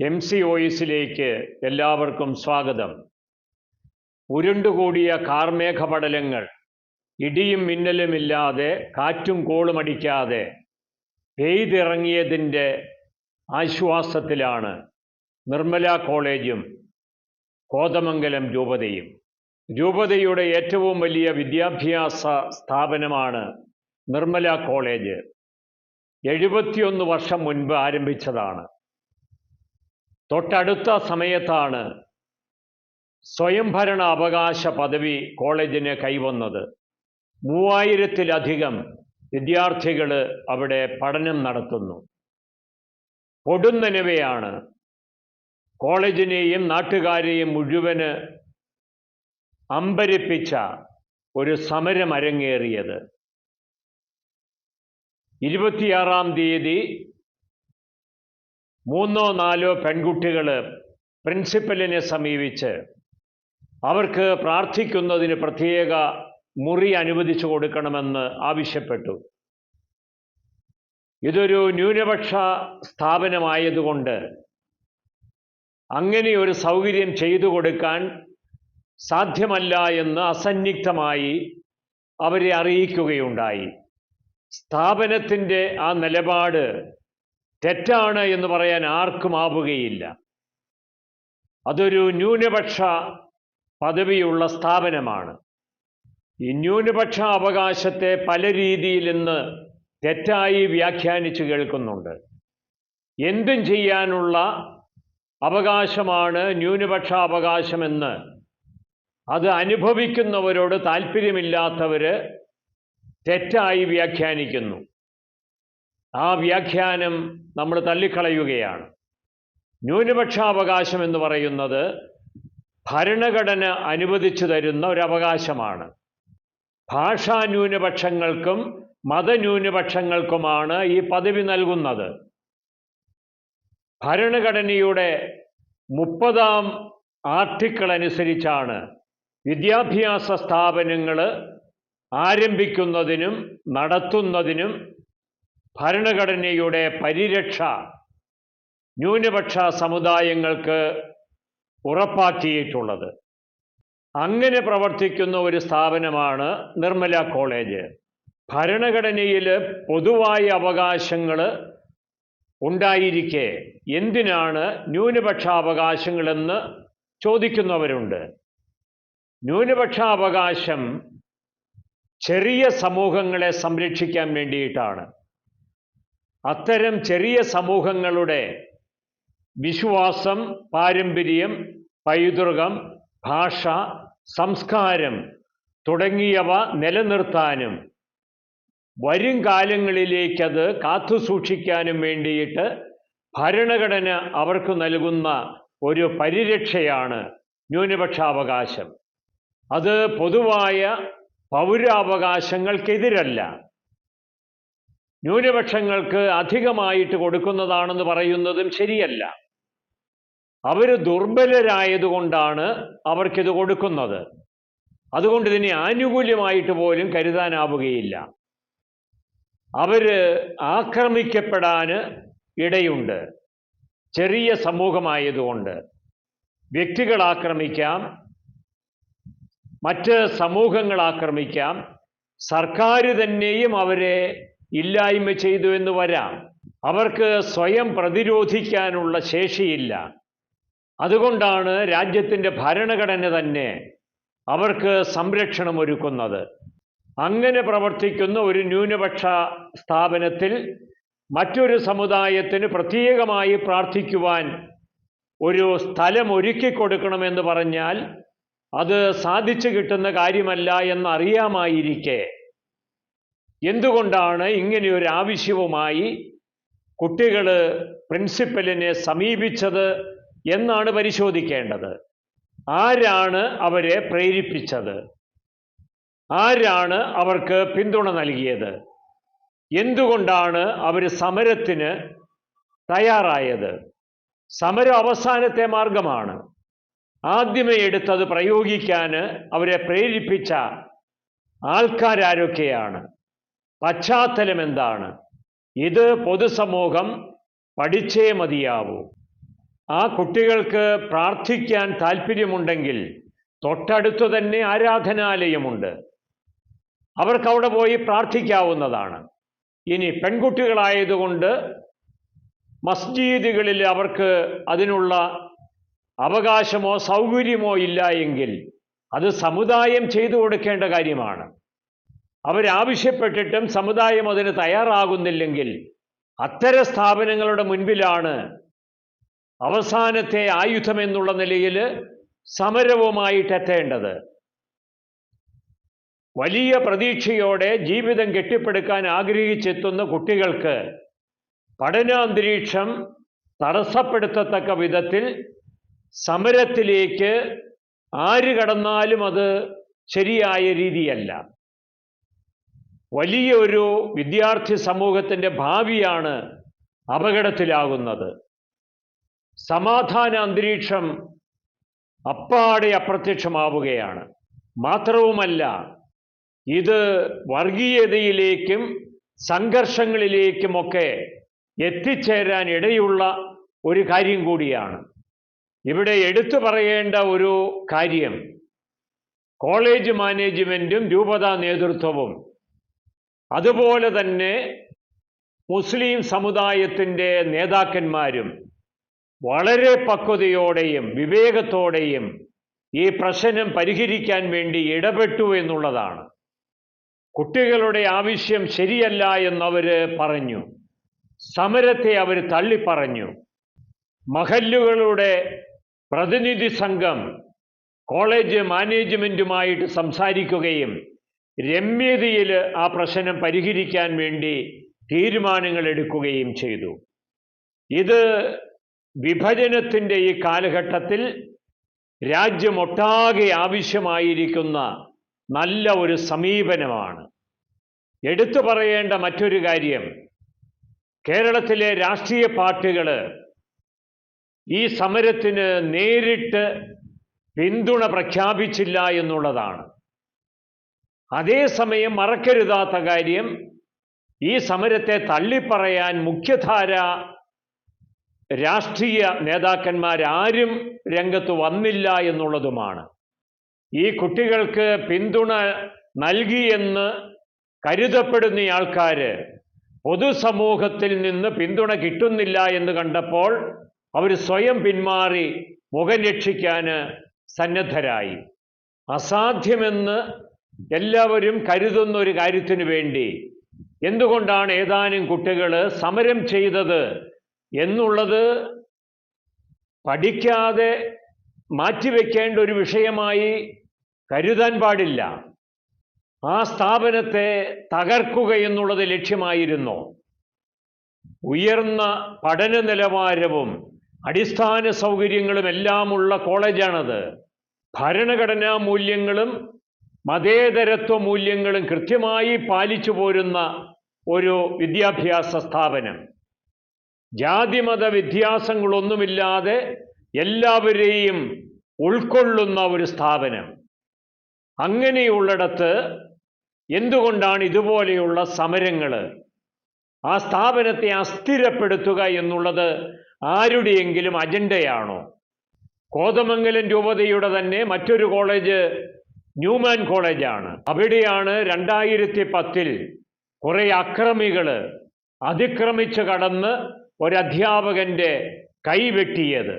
MCOIസിലേക്ക് എല്ലാവർക്കും സ്വാഗതം. ഉരുണ്ടുകൂടിയ കാർമേഘപടലങ്ങൾ ഇടിയും മിന്നലുമില്ലാതെ കാറ്റും കോളുമടിക്കാതെ പെയ്തിറങ്ങിയതിൻ്റെ ആശ്വാസത്തിലാണ് നിർമ്മല കോളേജും കോതമംഗലം രൂപതയും. രൂപതയുടെ ഏറ്റവും വലിയ വിദ്യാഭ്യാസ സ്ഥാപനമാണ് നിർമ്മല കോളേജ്. 71 വർഷം മുൻപ് ആരംഭിച്ചതാണ്. തൊട്ടടുത്ത സമയത്താണ് സ്വയംഭരണ അവകാശ പദവി കോളേജിന് കൈവന്നത്. 3000-ലധികം വിദ്യാർത്ഥികൾ അവിടെ പഠനം നടത്തുന്നു. കൊടുന്നനവയാണ് കോളേജിനെയും നാട്ടുകാരെയും മുഴുവന് അമ്പരിപ്പിച്ച ഒരു സമരം അരങ്ങേറിയത്. 26-ാം തീയതി 3-4 പെൺകുട്ടികൾ പ്രിൻസിപ്പലിനെ സമീപിച്ച് അവർക്ക് പ്രാർത്ഥിക്കുന്നതിന് പ്രത്യേക മുറി അനുവദിച്ചു കൊടുക്കണമെന്ന് ആവശ്യപ്പെട്ടു. ഇതൊരു ന്യൂനപക്ഷ സ്ഥാപനമായതുകൊണ്ട് അങ്ങനെ ഒരു സൗകര്യം ചെയ്തു കൊടുക്കാൻ സാധ്യമല്ല എന്ന് അസന്നിഗ്ധമായി അവരെ അറിയിക്കുകയുണ്ടായി. സ്ഥാപനത്തിൻ്റെ ആ നിലപാട് തെറ്റാണ് എന്ന് പറയാൻ ആർക്കും ആവുകയില്ല. അതൊരു ന്യൂനപക്ഷ പദവിയുള്ള സ്ഥാപനമാണ്. ഈ ന്യൂനപക്ഷ അവകാശത്തെ പല രീതിയിൽ ഇന്ന് തെറ്റായി വ്യാഖ്യാനിച്ചു കേൾക്കുന്നുണ്ട്. എന്തും ചെയ്യാനുള്ള അവകാശമാണ് ന്യൂനപക്ഷ അവകാശമെന്ന് അത് അനുഭവിക്കുന്നവരോട് താല്പര്യമില്ലാത്തവർ തെറ്റായി വ്യാഖ്യാനിക്കുന്നു. ആ വ്യാഖ്യാനം നമ്മൾ തള്ളിക്കളയുകയാണ്. ന്യൂനപക്ഷാവകാശം എന്ന് പറയുന്നത് ഭരണഘടന അനുവദിച്ചു തരുന്ന ഒരവകാശമാണ്. ഭാഷാ ന്യൂനപക്ഷങ്ങൾക്കും മതന്യൂനപക്ഷങ്ങൾക്കുമാണ് ഈ പദവി നൽകുന്നത്. ഭരണഘടനയുടെ 30-ാം ആർട്ടിക്കിൾ അനുസരിച്ചാണ് വിദ്യാഭ്യാസ സ്ഥാപനങ്ങൾ ആരംഭിക്കുന്നതിനും നടത്തുന്നതിനും ഭരണഘടനയുടെ പരിരക്ഷ ന്യൂനപക്ഷ സമുദായങ്ങൾക്ക് ഉറപ്പാക്കിയിട്ടുള്ളത്. അങ്ങനെ പ്രവർത്തിക്കുന്ന ഒരു സ്ഥാപനമാണ് നിർമ്മല കോളേജ്. ഭരണഘടനയിൽ പൊതുവായ അവകാശങ്ങൾ ഉണ്ടായിരിക്കെ എന്തിനാണ് ന്യൂനപക്ഷാവകാശങ്ങളെന്ന് ചോദിക്കുന്നവരുണ്ട്. ന്യൂനപക്ഷാവകാശം ചെറിയ സമൂഹങ്ങളെ സംരക്ഷിക്കാൻ വേണ്ടിയിട്ടാണ്. അത്തരം ചെറിയ സമൂഹങ്ങളുടെ വിശ്വാസം, പാരമ്പര്യം, പൈതൃകം, ഭാഷ, സംസ്കാരം തുടങ്ങിയവ നിലനിർത്താനും വരും കാലങ്ങളിലേക്കത് കാത്തുസൂക്ഷിക്കാനും വേണ്ടിയിട്ട് ഭരണഘടന അവർക്ക് നൽകുന്ന ഒരു പരിരക്ഷയാണ് ന്യൂനപക്ഷാവകാശം. അത് പൊതുവായ പൗരാവകാശങ്ങൾക്കെതിരല്ല. ന്യൂനപക്ഷങ്ങൾക്ക് അധികമായിട്ട് കൊടുക്കുന്നതാണെന്ന് പറയുന്നതും ശരിയല്ല. അവർ ദുർബലരായതുകൊണ്ടാണ് അവർക്കിത് കൊടുക്കുന്നത്. അതുകൊണ്ട് ഇതിനെ ആനുകൂല്യമായിട്ട് പോലും കരുതാനാവുകയില്ല. അവർ ആക്രമിക്കപ്പെടാൻ ഇടയുണ്ട്. ചെറിയ സമൂഹമായതുകൊണ്ട് വ്യക്തികൾ ആക്രമിക്കാം, മറ്റ് സമൂഹങ്ങൾ ആക്രമിക്കാം, സർക്കാർ തന്നെയും അവരെ ഇല്ലായ്മ ചെയ്തു എന്ന് വരാം. അവർക്ക് സ്വയം പ്രതിരോധിക്കാനുള്ള ശേഷിയില്ല. അതുകൊണ്ടാണ് രാജ്യത്തിൻ്റെ ഭരണഘടന തന്നെ അവർക്ക് സംരക്ഷണം ഒരുക്കുന്നത്. അങ്ങനെ പ്രവർത്തിക്കുന്ന ഒരു ന്യൂനപക്ഷ സ്ഥാപനത്തിൽ മറ്റൊരു സമുദായത്തിന് പ്രത്യേകമായി പ്രാർത്ഥിക്കുവാൻ ഒരു സ്ഥലം ഒരുക്കി കൊടുക്കണമെന്ന് പറഞ്ഞാൽ അത് സാധിച്ചു കിട്ടുന്ന കാര്യമല്ല എന്നറിയാമായിരിക്കെ എന്തുകൊണ്ടാണ് ഇങ്ങനെയൊരു ആവശ്യവുമായി കുട്ടികൾ പ്രിൻസിപ്പലിനെ സമീപിച്ചത് എന്നാണ് പരിശോധിക്കേണ്ടത്. ആരാണ് അവരെ പ്രേരിപ്പിച്ചത്? ആരാണ് അവർക്ക് പിന്തുണ നൽകിയത്? എന്തുകൊണ്ടാണ് അവർ സമരത്തിന് തയ്യാറായത്? സമരം അവസാനത്തെ മാർഗമാണ്. ആദ്യമേ എടുത്തത് പ്രയോഗിക്കാൻ അവരെ പ്രേരിപ്പിച്ച ആൾക്കാരൊക്കെയാണ്? പശ്ചാത്തലം എന്താണ്? ഇത് പൊതുസമൂഹം പഠിച്ചേ മതിയാവൂ. ആ കുട്ടികൾക്ക് പ്രാർത്ഥിക്കാൻ താല്പര്യമുണ്ടെങ്കിൽ തൊട്ടടുത്ത് തന്നെ ആരാധനാലയമുണ്ട്, അവർക്ക് അവിടെ പോയി പ്രാർത്ഥിക്കാവുന്നതാണ്. ഇനി പെൺകുട്ടികളായതുകൊണ്ട് മസ്ജിദുകളിൽ അവർക്ക് അതിനുള്ള അവകാശമോ സൗകര്യമോ ഇല്ല എങ്കിൽ അത് സമുദായം ചെയ്തു കൊടുക്കേണ്ട കാര്യമാണ്. അവരാവശ്യപ്പെട്ടിട്ടും സമുദായം അതിന് തയ്യാറാകുന്നില്ലെങ്കിൽ അത്തരം സ്ഥാപനങ്ങളുടെ മുൻപിലാണ് അവസാനത്തെ ആയുധം എന്നുള്ള നിലയിൽ സമരവുമായിട്ടെത്തേണ്ടത്. വലിയ പ്രതീക്ഷയോടെ ജീവിതം കെട്ടിപ്പടുക്കാൻ ആഗ്രഹിച്ചെത്തുന്ന കുട്ടികൾക്ക് പഠനാന്തരീക്ഷം തടസ്സപ്പെടുത്തത്തക്ക വിധത്തിൽ സമരത്തിലേക്ക് ആര് കടന്നാലും അത് ശരിയായ രീതിയല്ല. വലിയൊരു വിദ്യാർത്ഥി സമൂഹത്തിൻ്റെ ഭാവിയാണ് അപകടത്തിലാകുന്നത്. സമാധാന അന്തരീക്ഷം അപ്പാടെ അപ്രത്യക്ഷമാവുകയാണ്. മാത്രവുമല്ല, ഇത് വർഗീയതയിലേക്കും സംഘർഷങ്ങളിലേക്കുമൊക്കെ എത്തിച്ചേരാൻ ഇടയുള്ള ഒരു കാര്യം കൂടിയാണ്. ഇവിടെ എടുത്തു പറയേണ്ട ഒരു കാര്യം, കോളേജ് മാനേജ്മെൻറ്റും രൂപതാ നേതൃത്വവും അതുപോലെ തന്നെ മുസ്ലിം സമുദായത്തിൻ്റെ നേതാക്കന്മാരും വളരെ പക്വതയോടെയും വിവേകത്തോടെയും ഈ പ്രശ്നം പരിഹരിക്കാൻ വേണ്ടി ഇടപെട്ടു എന്നുള്ളതാണ്. കുട്ടികളുടെ ആവശ്യം ശരിയല്ല എന്നവർ പറഞ്ഞു, സമരത്തെ അവർ തള്ളിപ്പറഞ്ഞു. മഹല്ലുകളുടെ പ്രതിനിധി സംഘം കോളേജ് മാനേജ്മെൻറ്റുമായിട്ട് സംസാരിക്കുകയും രമ്യതയിൽ ആ പ്രശ്നം പരിഹരിക്കാൻ വേണ്ടി തീരുമാനങ്ങൾ എടുക്കുകയും ചെയ്തു. ഇത് വിഭജനത്തിൻ്റെ ഈ കാലഘട്ടത്തിൽ രാജ്യമൊട്ടാകെ ആവശ്യമായിരിക്കുന്ന നല്ല ഒരു സമീപനമാണ്. എടുത്തു പറയേണ്ട മറ്റൊരു കാര്യം, കേരളത്തിലെ രാഷ്ട്രീയ പാർട്ടികൾ ഈ സമരത്തിന് നേരിട്ട് പിന്തുണ പ്രഖ്യാപിച്ചില്ല എന്നുള്ളതാണ്. അതേസമയം മറക്കരുതാത്ത കാര്യം, ഈ സമരത്തെ തള്ളിപ്പറയാൻ മുഖ്യധാര രാഷ്ട്രീയ നേതാക്കന്മാരാരും രംഗത്ത് വന്നില്ല എന്നുള്ളതുമാണ്. ഈ കുട്ടികൾക്ക് പിന്തുണ നൽകിയെന്ന് കരുതപ്പെടുന്ന ആൾക്കാർ പൊതുസമൂഹത്തിൽ നിന്ന് പിന്തുണ കിട്ടുന്നില്ല എന്ന് കണ്ടപ്പോൾ അവർ സ്വയം പിന്മാറി മുഖം രക്ഷിക്കാൻ സന്നദ്ധരായി. അസാധ്യമെന്ന് എല്ലാവരും കരുതുന്ന ഒരു കാര്യത്തിനു വേണ്ടി എന്തുകൊണ്ടാണ് ഏതാനും കുട്ടികൾ സമരം ചെയ്തത് എന്നുള്ളത് പഠിക്കാതെ മാറ്റിവെക്കേണ്ട ഒരു വിഷയമായി കരുതാൻ പാടില്ല. ആ സ്ഥാപനത്തെ തകർക്കുക എന്നുള്ളത് ലക്ഷ്യമായിരുന്നു. ഉയർന്ന പഠന നിലവാരവും അടിസ്ഥാന സൗകര്യങ്ങളും എല്ലാമുള്ള കോളേജാണത്. ഭരണഘടനാ മൂല്യങ്ങളും മതേതരത്വ മൂല്യങ്ങളും കൃത്യമായി പാലിച്ചു പോരുന്ന ഒരു വിദ്യാഭ്യാസ സ്ഥാപനം. ജാതിമത വ്യത്യാസങ്ങളൊന്നുമില്ലാതെ എല്ലാവരെയും ഉൾക്കൊള്ളുന്ന ഒരു സ്ഥാപനം. അങ്ങനെയുള്ളിടത്ത് എന്തുകൊണ്ടാണ് ഇതുപോലെയുള്ള സമരങ്ങൾ? ആ സ്ഥാപനത്തെ അസ്ഥിരപ്പെടുത്തുക എന്നുള്ളത് ആരുടെയെങ്കിലും അജണ്ടയാണോ? കോതമംഗലം രൂപതയുടെ തന്നെ മറ്റൊരു കോളേജ് ന്യൂമാൻ കോളേജാണ്. അവിടെയാണ് 2010 കുറേ അക്രമികൾ അതിക്രമിച്ച് കടന്ന് ഒരധ്യാപകൻ്റെ കൈവെട്ടിയത്.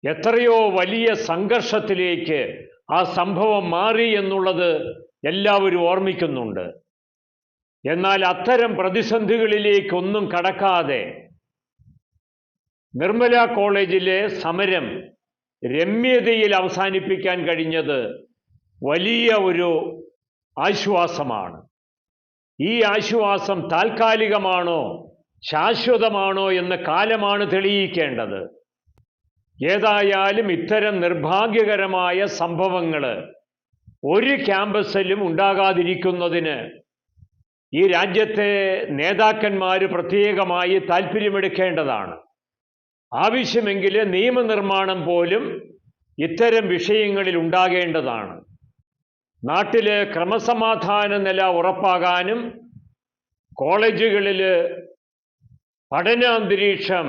എത്രയോ വലിയ സംഘർഷത്തിലേക്ക് ആ സംഭവം മാറി എന്നുള്ളത് എല്ലാവരും ഓർമ്മിക്കുന്നുണ്ട്. എന്നാൽ അത്തരം പ്രതിസന്ധികളിലേക്കൊന്നും കടക്കാതെ നിർമ്മല കോളേജിലെ സമരം രമ്യതയിൽ അവസാനിപ്പിക്കാൻ കഴിഞ്ഞത് വലിയ ഒരു ആശ്വാസമാണ്. ഈ ആശ്വാസം താൽക്കാലികമാണോ ശാശ്വതമാണോ എന്ന് കാലമാണ് തെളിയിക്കേണ്ടത്. ഏതായാലും ഇത്തരം നിർഭാഗ്യകരമായ സംഭവങ്ങൾ ഒരു ക്യാമ്പസിലും ഉണ്ടാകാതിരിക്കുന്നതിന് ഈ രാജ്യത്തെ നേതാക്കന്മാർ പ്രത്യേകമായി താല്പര്യമെടുക്കേണ്ടതാണ്. ആവശ്യമെങ്കിൽ നിയമനിർമ്മാണം പോലും ഇത്തരം വിഷയങ്ങളിൽ ഉണ്ടാകേണ്ടതാണ്. നാട്ടിലെ ക്രമസമാധാന നില ഉറപ്പാകാനും കോളേജുകളിൽ പഠനാന്തരീക്ഷം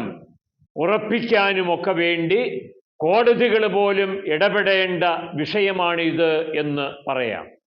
ഉറപ്പിക്കാനുമൊക്കെ വേണ്ടി കോടതികൾ പോലും ഇടപെടേണ്ട വിഷയമാണിത് എന്ന് പറയാം.